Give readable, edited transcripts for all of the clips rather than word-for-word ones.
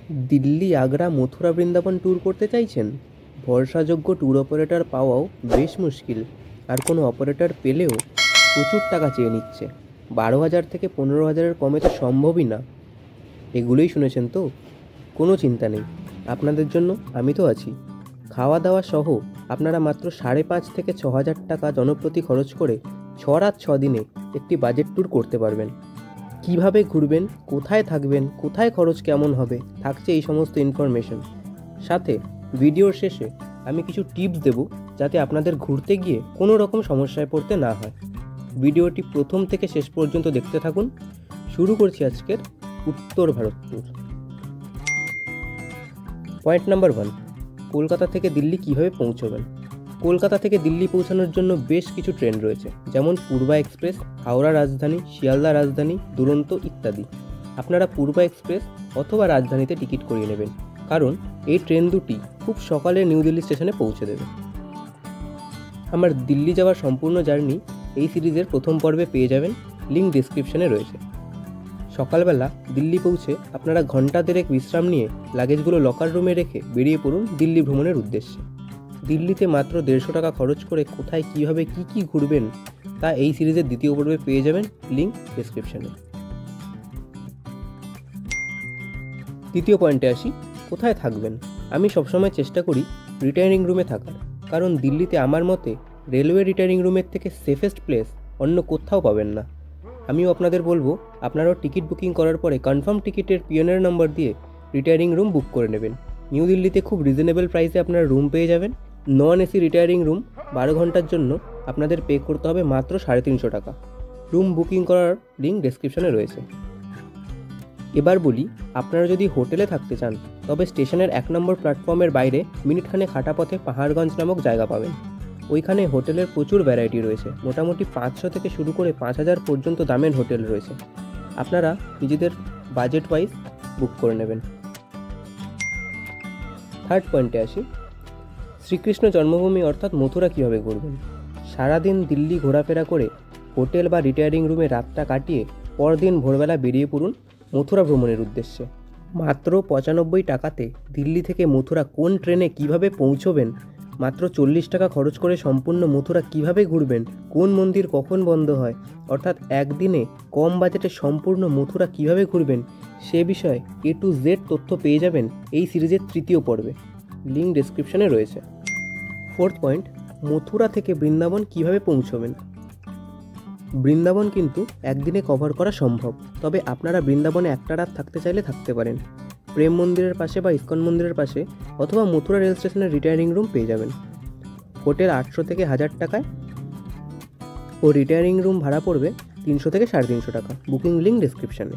Delhi, Agra, Mathura, Vrindavan tour করতে চাইছেন? ভরসাযোগ্য ট্যুর অপারেটর পাওয়াও বেশ মুশকিল, আর কোনো অপারেটর পেলেও প্রচুর টাকা চেয়ে নিচ্ছে। 12,000 থেকে 15,000-এর কমে তো সম্ভবই না। এগুলোই শুনেছেন তো? কোনো চিন্তা নেই, আপনাদের জন্য আমি তো আছি। খাওয়া দাওয়া সহ আপনারা মাত্র 5,500 থেকে 6,000 টাকা জনপ্রতি খরচ করে 6 রাত 6 দিনে একটি বাজেট ট্যুর করতে পারবেন। কিভাবে ঘুরবেন, কোথায় থাকবেন, কোথায় খরচ কেমন হবে, থাকছে এই সমস্ত ইনফরমেশন। সাথে ভিডিওর শেষে আমি কিছু টিপস দেব, যাতে আপনাদের ঘুরতে গিয়ে কোনো রকম সমস্যায় পড়তে না হয়। ভিডিওটি প্রথম থেকে শেষ পর্যন্ত দেখতে থাকুন। শুরু করছি আজকের উত্তর Bharat tour. Point number 1, Kolkata থেকে দিল্লি কিভাবে পৌঁছবেন। কলকাতা থেকে দিল্লি পৌঁছানোর জন্য বেশ কিছু ট্রেন রয়েছে, যেমন পূর্বা এক্সপ্রেস, হাওড়া রাজধানী, শিয়ালদা রাজধানী, দুরন্ত ইত্যাদি। আপনারা পূর্বা এক্সপ্রেস অথবা রাজধানীতে টিকিট করিয়ে নেবেন, কারণ এই ট্রেন দুটি খুব সকালে নিউ দিল্লি স্টেশনে পৌঁছে দেবে। আমার দিল্লি যাওয়ার সম্পূর্ণ জার্নি এই সিরিজের প্রথম পর্বে পেয়ে যাবেন, লিঙ্ক ডিসক্রিপশনে রয়েছে। সকালবেলা দিল্লি পৌঁছে আপনারা ঘন্টা দেড়েক বিশ্রাম নিয়ে লাগেজগুলো লকার রুমে রেখে বেরিয়ে পড়ুন দিল্লি ভ্রমণের উদ্দেশ্যে। দিল্লিতে মাত্র 150 টাকা খরচ করে কোথায় কীভাবে কী ঘুরবেন তা এই সিরিজের দ্বিতীয় পর্বে পেয়ে যাবেন, লিঙ্ক ডেসক্রিপশনে। দ্বিতীয় পয়েন্টে আসি, কোথায় থাকবেন। আমি সবসময় চেষ্টা করি রিটায়ারিং রুমে থাকার, কারণ দিল্লিতে আমার মতে রেলওয়ে রিটায়ারিং রুমের থেকে সেফেস্ট প্লেস অন্য কোথাও পাবেন না। আমিও আপনাদের বলবো, আপনারাও টিকিট বুকিং করার পরে কনফার্ম টিকিটের পিয়নের নম্বর দিয়ে রিটায়ারিং রুম বুক করে নেবেন। নিউ দিল্লিতে খুব রিজনেবল প্রাইসে আপনারা রুম পেয়ে যাবেন। নন এসি রিটায়ারিং রুম 12 ঘন্টার জন্য আপনাদের পে করতে হবে মাত্র 350 টাকা। রুম বুকিং করার লিঙ্ক ডেসক্রিপশনে রয়েছে। এবার বলি, আপনারা যদি হোটেলে থাকতে চান তবে স্টেশনের 1 নম্বর প্ল্যাটফর্মের বাইরে মিনিটখানেক হাঁটা পথে পাহাড়গঞ্জ নামক জায়গা পাবেন। ওইখানে হোটেলের প্রচুর ভ্যারাইটি রয়েছে, মোটামুটি 500 থেকে শুরু করে 5,000 পর্যন্ত দামের হোটেল রয়েছে। আপনারা নিজেদের বাজেট ওয়াইজ বুক করে নেবেন। থার্ড পয়েন্টে আসি, শ্রীকৃষ্ণ জন্মভূমি অর্থাৎ মথুরা কীভাবে ঘুরবেন। সারাদিন দিল্লি ঘোরাফেরা করে হোটেল বা রিটায়ারিং রুমে রাতটা কাটিয়ে পরদিন ভোরবেলা বেরিয়ে পড়ুন মথুরা ভ্রমণের উদ্দেশ্যে। মাত্র 95 টাকাতে দিল্লি থেকে মথুরা কোন ট্রেনে কিভাবে পৌঁছবেন, মাত্র 40 টাকা খরচ করে সম্পূর্ণ মথুরা কিভাবে ঘুরবেন, কোন মন্দির কখন বন্ধ হয়, অর্থাৎ একদিনে কম বাজেটে সম্পূর্ণ মথুরা কিভাবে ঘুরবেন, সে বিষয়ে A to Z তথ্য পেয়ে যাবেন এই সিরিজের তৃতীয় পর্বে, লিঙ্ক ডেসক্রিপশনে রয়েছে। ফোর্থ পয়েন্ট, মথুরা থেকে বৃন্দাবন কিভাবে পৌঁছবেন। বৃন্দাবন কিন্তু একদিনে কভার করা সম্ভব, তবে আপনারা বৃন্দাবনে একটা রাত থাকতে চাইলে থাকতে পারেন। প্রেম মন্দিরের পাশে বা ইস্কন মন্দিরের পাশে অথবা মথুরা রেল স্টেশনের রিটায়ারিং রুম পেয়ে যাবেন। হোটেল 800 থেকে 1000 টাকায় ও রিটায়ারিং রুম ভাড়া পড়বে 300 থেকে 350 টাকা। বুকিং লিঙ্ক ডেসক্রিপশানে।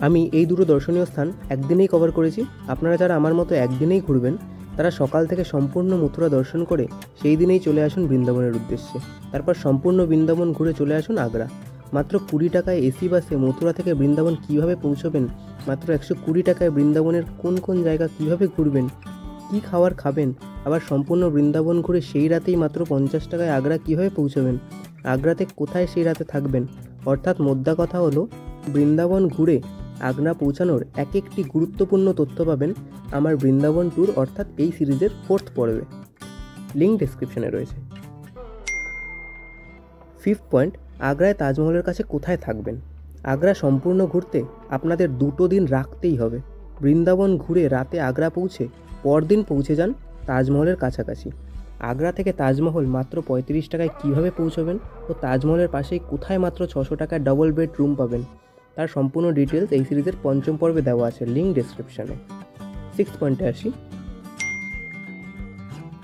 আমি এই দুটো দর্শনীয় স্থান একদিনেই কভার করেছি। আপনারা যারা আমার মতো একদিনেই ঘুরবেন, তারা সকাল থেকে সম্পূর্ণ মথুরা দর্শন করে সেই দিনেই চলে আসুন বৃন্দাবনের উদ্দেশ্যে। তারপর সম্পূর্ণ বৃন্দাবন ঘুরে চলে আসুন আগ্রা। মাত্র 20 টাকায় এসি বাসে মথুরা থেকে বৃন্দাবন কিভাবে পৌঁছবেন, মাত্র 120 টাকায় বৃন্দাবনের কোন কোন জায়গা কিভাবে ঘুরবেন, কি খাবার খাবেন, আবার সম্পূর্ণ বৃন্দাবন ঘুরে সেই রাতেই মাত্র 50 টাকায় আগ্রা কিভাবে পৌঁছবেন, আগ্রাতে কোথায় সেই রাতে থাকবেন। অর্থাৎ মোদ্দা কথা হলো, বৃন্দাবন ঘুরে আগ্রা পৌঁছানোর এক একটি গুরুত্বপূর্ণ তথ্য পাবেন আমার বৃন্দাবন ট্যুর অর্থাৎ এই সিরিজের 4th পর্বে, লিঙ্ক ডেসক্রিপশনে রয়েছে। ফিফথ পয়েন্ট, আগ্রায় তাজমহলের কাছে কোথায় থাকবেন। আগ্রা সম্পূর্ণ ঘুরতে আপনাদের 2 দিন রাখতেই হবে। বৃন্দাবন ঘুরে রাতে আগ্রা পৌঁছে পরদিন পৌঁছে যান তাজমহলের কাছাকাছি। আগ্রা থেকে তাজমহল মাত্র 35 টাকায় কীভাবে পৌঁছবেন ও তাজমহলের পাশেই কোথায় মাত্র 600 টাকায় ডবল বেড রুম পাবেন, তার সম্পূর্ণ ডিটেলস এই সিরিজের 5ম পর্বে দেওয়া আছে, লিঙ্ক ডেসক্রিপশনে। 6th পয়েন্টে আসি,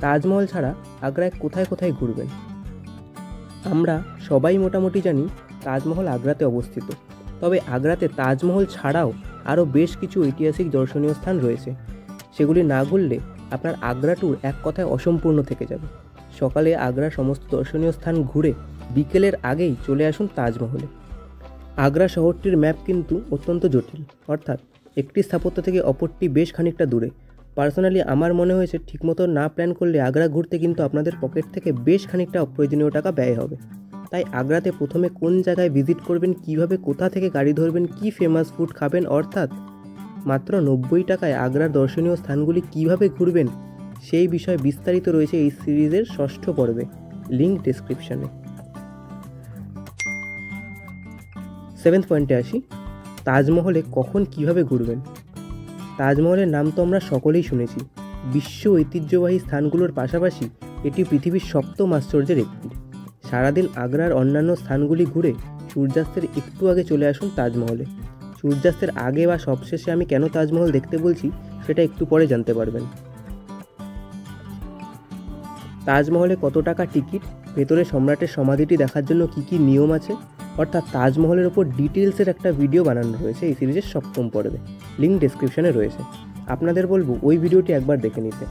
তাজমহল ছাড়া আগ্রায় কোথায় কোথায় ঘুরবেন। আমরা সবাই মোটামুটি জানি তাজমহল আগ্রাতে অবস্থিত, তবে আগ্রাতে তাজমহল ছাড়াও আরও বেশ কিছু ঐতিহাসিক দর্শনীয় স্থান রয়েছে। সেগুলি না ঘুরলে আপনার আগ্রা ট্যুর এক কথায় অসম্পূর্ণ থেকে যাবে। সকালে আগ্রার সমস্ত দর্শনীয় স্থান ঘুরে বিকেলের আগেই চলে আসুন তাজমহলে। আগ্রা শহরটির ম্যাপ কিন্তু অত্যন্ত জটিল, অর্থাৎ একটি স্থাপত্য থেকে অপরটি বেশ খানিকটা দূরে। পার্সোনালি আমার মনে হয়েছে ঠিকমতো না প্ল্যান করলে আগ্রা ঘুরতে কিন্তু আপনাদের পকেট থেকে বেশ খানিকটা অপ্রয়োজনীয় টাকা ব্যয় হবে। তাই আগ্রাতে প্রথমে কোন জায়গায় ভিজিট করবেন, কিভাবে কোথা থেকে গাড়ি ধরবেন, কি ফেমাস ফুড খাবেন, অর্থাৎ মাত্র 90 টাকায় আগ্রার দর্শনীয় স্থানগুলি কিভাবে ঘুরবেন সেই বিষয়ে বিস্তারিত রয়েছে এই সিরিজের 6ষ্ঠ পর্বে, লিঙ্ক ডেসক্রিপশনে। 7th পয়েন্টে আসি, তাজমহলে কখন কিভাবে ঘুরবেন। তাজমহলের নাম তো আমরা সকলেই শুনেছি। বিশ্ব ঐতিহ্যবাহী স্থানগুলোর পাশাপাশি এটি পৃথিবীর 7ম আশ্চর্যের একটি। সারাদিন আগ্রার অন্যান্য স্থানগুলি ঘুরে সূর্যাস্তের একটু আগে চলে আসুন তাজমহলে। সূর্যাস্তের আগে বা সবশেষে আমি কেন তাজমহল দেখতে বলছি সেটা একটু পরে জানতে পারবেন। তাজমহলে কত টাকা টিকিট, ভেতরে সম্রাটের সমাধিটি দেখার জন্য কি কি নিয়ম আছে, অর্থাৎ তাজমহলের ওপর ডিটেলসের একটা ভিডিও বানানো রয়েছে এই সিরিজের 7ম পর্বে, লিঙ্ক ডেসক্রিপশনে রয়েছে। আপনাদের বলবো ওই ভিডিওটি একবার দেখে নিতে।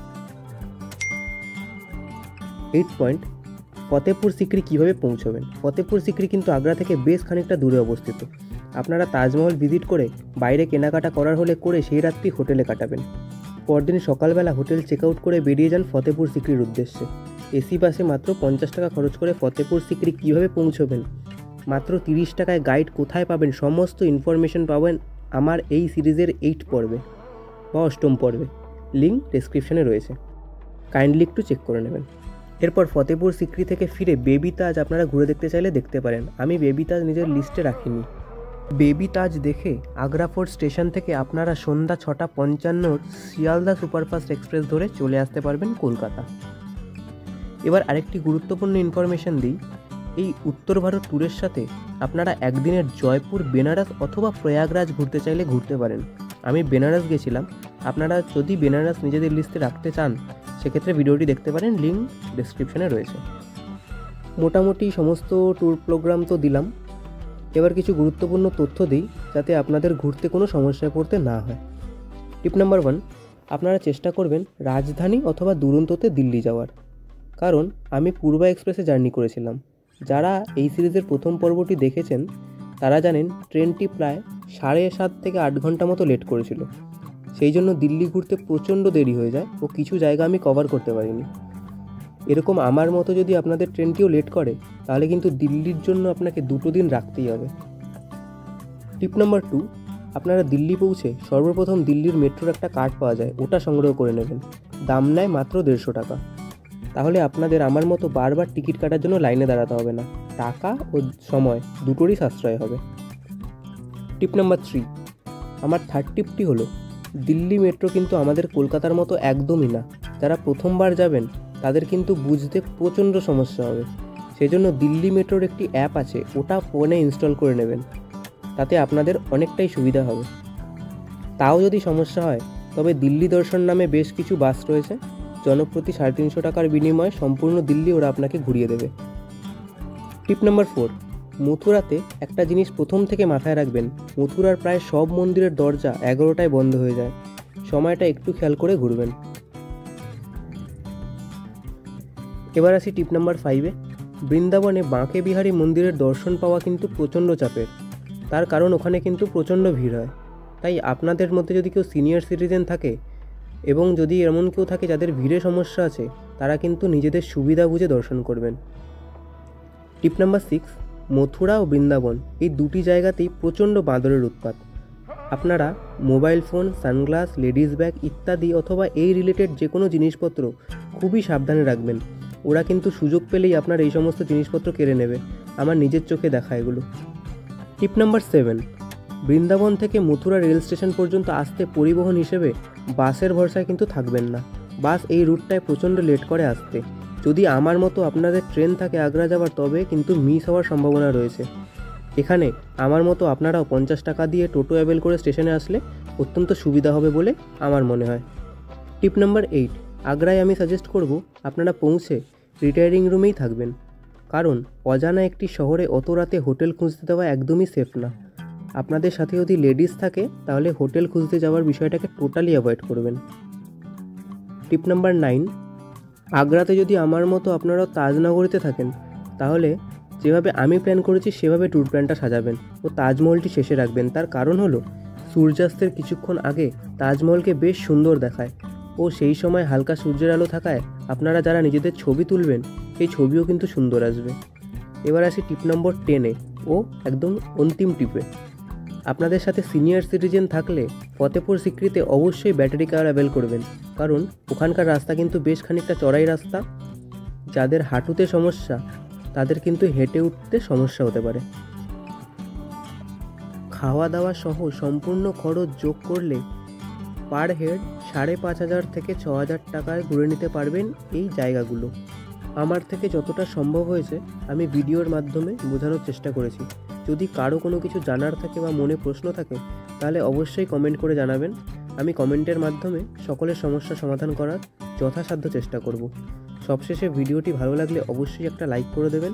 8th পয়েন্ট, ফতেপুর সিক্রি কীভাবে পৌঁছবেন। ফতেপুর সিক্রি কিন্তু আগ্রা থেকে বেশ খানিকটা দূরে অবস্থিত। আপনারা তাজমহল ভিজিট করে বাইরে কেনাকাটা করার হলে করে সেই রাত্রি হোটেলে কাটাবেন। পরদিন সকালবেলা হোটেল চেক আউট করে বেরিয়ে যান ফতেপুর সিক্রির উদ্দেশ্যে। এসি বাসে মাত্র 50 টাকা খরচ করে ফতেপুর সিক্রি কীভাবে পৌঁছবেন, মাত্র 30 টাকায় গাইড কোথায় পাবেন, সমস্ত ইনফরমেশন পাবেন আমার এই সিরিজের 8 পর্বে বা 8ম পর্বে, লিঙ্ক ডেসক্রিপশনে রয়েছে, কাইন্ডলি একটু চেক করে নেবেন। এরপর ফতেপুর সিক্রি থেকে ফিরে বেবি তাজ আপনারা ঘুরে দেখতে চাইলে দেখতে পারেন। আমি বেবি তাজ নিজের লিস্টে রাখিনি। বেবি তাজ দেখে আগ্রা ফোর্ট স্টেশন থেকে আপনারা সন্ধ্যা 6:55 শিয়ালদা সুপারফাস্ট এক্সপ্রেস ধরে চলে আসতে পারবেন কলকাতা। এবার আরেকটি গুরুত্বপূর্ণ ইনফরমেশন দিই, এই উত্তর ভারত ট্যুরের সাথে আপনারা একদিনের জয়পুর, বেনারস অথবা প্রয়াগরাজ ঘুরতে চাইলে ঘুরতে পারেন। আমি বেনারস গেছিলাম। আপনারা যদি বেনারস নিজেদের লিস্টে রাখতে চান সেক্ষেত্রে ভিডিওটি দেখতে পারেন, লিঙ্ক ডেসক্রিপশনে রয়েছে। মোটামুটি সমস্ত ট্যুর প্রোগ্রাম তো দিলাম, এবার কিছু গুরুত্বপূর্ণ তথ্য দিই যাতে আপনাদের ঘুরতে কোনো সমস্যায় পড়তে না হয়। টিপ নাম্বার 1, আপনারা চেষ্টা করবেন রাজধানী অথবা দুরন্তোতে দিল্লি যাওয়ার, কারণ আমি পূর্বা এক্সপ্রেসে জার্নি করেছিলাম। যারা এই সিরিজের প্রথম পর্বটি দেখেছেন তারা জানেন ট্রেনটি প্রায় 7.5 থেকে 8 ঘন্টা মতো লেট করেছিল। সেই জন্য দিল্লি ঘুরতে প্রচণ্ড দেরি হয়ে যায় ও কিছু জায়গা আমি কভার করতে পারিনি। এরকম আমার মতো যদি আপনাদের ট্রেনটিও লেট করে তাহলে কিন্তু দিল্লির জন্য আপনাকে 2 দিন রাখতেই হবে। টিপ নাম্বার 2, আপনারা দিল্লি পৌঁছে সর্বপ্রথম দিল্লির মেট্রোর একটা কার্ড পাওয়া যায়, ওটা সংগ্রহ করে নেবেন। দাম নেয় মাত্র 150 টাকা। তাহলে আপনাদের আমার মতো বারবার টিকিট কাটার জন্য লাইনে দাঁড়াতে হবে না, টাকা ও সময় দুটোরই সাশ্রয় হবে। টিপ নাম্বার 3, আমার থার্ড টিপটি হলো দিল্লি মেট্রো কিন্তু আমাদের কলকাতার মতো একদমই না। যারা প্রথমবার যাবেন তাদের কিন্তু বুঝতে প্রচণ্ড সমস্যা হবে। সেজন্য দিল্লি মেট্রোর একটি অ্যাপ আছে, ওটা ফোনে ইনস্টল করে নেবেন, তাতে আপনাদের অনেকটাই সুবিধা হবে। তাও যদি সমস্যা হয় তবে দিল্লি দর্শন নামে বেশ কিছু বাস রয়েছে, জনপ্রতি 350 টাকার বিনিময়ে সম্পূর্ণ দিল্লি ওরা আপনাকে ঘুরিয়ে দেবে। টিপ নাম্বার 4, মথুরাতে একটা জিনিস প্রথম থেকে মাথায় রাখবেন, মথুরার প্রায় সব মন্দিরের দরজা 11টায় বন্ধ হয়ে যায়, সময়টা একটু খেয়াল করে ঘুরবেন। এবার আসি টিপ নাম্বার 5-এ, বৃন্দাবনে বাঁকে বিহারী মন্দিরের দর্শন পাওয়া কিন্তু প্রচণ্ড চাপের, তার কারণ ওখানে কিন্তু প্রচণ্ড ভিড় হয়। তাই আপনাদের মধ্যে যদি কেউ সিনিয়র সিটিজেন থাকে এবং যদি এমন কেউ থাকে যাদের ভিড়ে সমস্যা আছে, তারা কিন্তু নিজেদের সুবিধা বুঝে দর্শন করবেন। টিপ নাম্বার 6, মথুরা ও বৃন্দাবন এই দুটি জায়গাতেই প্রচণ্ড বাঁদরের উৎপাত। আপনারা mobile phone, sunglass, ladies bag ইত্যাদি অথবা এই রিলেটেড যে কোনো জিনিসপত্র খুবই সাবধানে রাখবেন। ওরা কিন্তু সুযোগ পেলেই আপনার এই সমস্ত জিনিসপত্র কেড়ে নেবে, আমার নিজের চোখে দেখা এগুলো। টিপ নাম্বার 7, বৃন্দাবন থেকে মথুরা রেল স্টেশন পর্যন্ত আসতে পরিবহন হিসেবে বাসের ভরসায় কিন্তু থাকবেন না। বাস এই রুটটায় প্রচণ্ড লেট করে আসতে। যদি আমার মতো আপনাদের ট্রেন থাকে আগ্রা যাওয়ার তবে কিন্তু মিস হওয়ার সম্ভাবনা রয়েছে। এখানে আমার মতো আপনারাও 50 টাকা দিয়ে টোটো অ্যাভেল করে স্টেশনে আসলে অত্যন্ত সুবিধা হবে বলে আমার মনে হয়। টিপ নাম্বার 8, আগ্রায় আমি সাজেস্ট করব আপনারা পৌঁছে রিটায়ারিং রুমেই থাকবেন, কারণ অজানা একটি শহরে অত রাতে হোটেল খুঁজতে দেওয়া একদমই সেফ না। আপনাদের সাথে যদি লেডিস থাকে তাহলে হোটেল খুঁজতে যাওয়ার বিষয়টাকে টোটালি অ্যাভয়েড করবেন। টিপ নাম্বার 9, আগ্রাতে যদি আমার মতো আপনারাও তাজনগরীতে থাকেন তাহলে যেভাবে আমি প্ল্যান করেছি সেভাবে ট্যুর প্ল্যানটা সাজাবেন ও তাজমহলটি শেষে রাখবেন। তার কারণ হলো সূর্যাস্তের কিছুক্ষণ আগে তাজমহলকে বেশ সুন্দর দেখায় ও সেই সময় হালকা সূর্যের আলো থাকায় আপনারা যারা নিজেদের ছবি তুলবেন সেই ছবিও কিন্তু সুন্দর আসবে। এবার আসি টিপ নম্বর 10-এ ও একদম অন্তিম টিপে। আপনাদের সাথে সিনিয়র সিটিজেন থাকলে ফতেপুর সিক্রিতে অবশ্যই ব্যাটারি কার অ্যাভেল করবেন, কারণ ওখানকার রাস্তা কিন্তু বেশ খানিকটা চড়াই রাস্তা। যাদের হাঁটুতে সমস্যা তাদের কিন্তু হেঁটে উঠতে সমস্যা হতে পারে। খাওয়া দাওয়া সহ সম্পূর্ণ খরচ যোগ করলে পার হেড 5,500 থেকে 6,000 টাকায় ঘুরে নিতে পারবেন এই জায়গাগুলো। আমার থেকে যতটা সম্ভব হয়েছে আমি ভিডিওর মাধ্যমে বোঝানোর চেষ্টা করেছি। যদি কারো কোনো কিছু জানার থাকে বা মনে প্রশ্ন থাকে তাহলে অবশ্যই কমেন্ট করে জানাবেন। আমি কমেন্টের মাধ্যমে সকলের সমস্যা সমাধান করার যথাসাধ্য চেষ্টা করব। সবশেষে ভিডিওটি ভালো লাগলে অবশ্যই একটা লাইক করে দেবেন।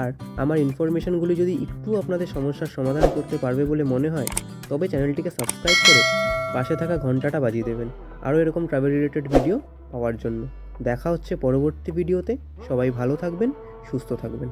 আর আমার ইনফরমেশনগুলি যদি একটু আপনাদের সমস্যার সমাধান করতে পারবে বলে মনে হয় তবে চ্যানেলটিকে সাবস্ক্রাইব করে পাশে থাকা ঘন্টাটা বাজিয়ে দেবেন আরও এরকম ট্রাভেল রিলেটেড ভিডিও পাওয়ার জন্য। দেখা হচ্ছে পরবর্তী ভিডিওতে। সবাই ভালো থাকবেন, সুস্থ থাকবেন।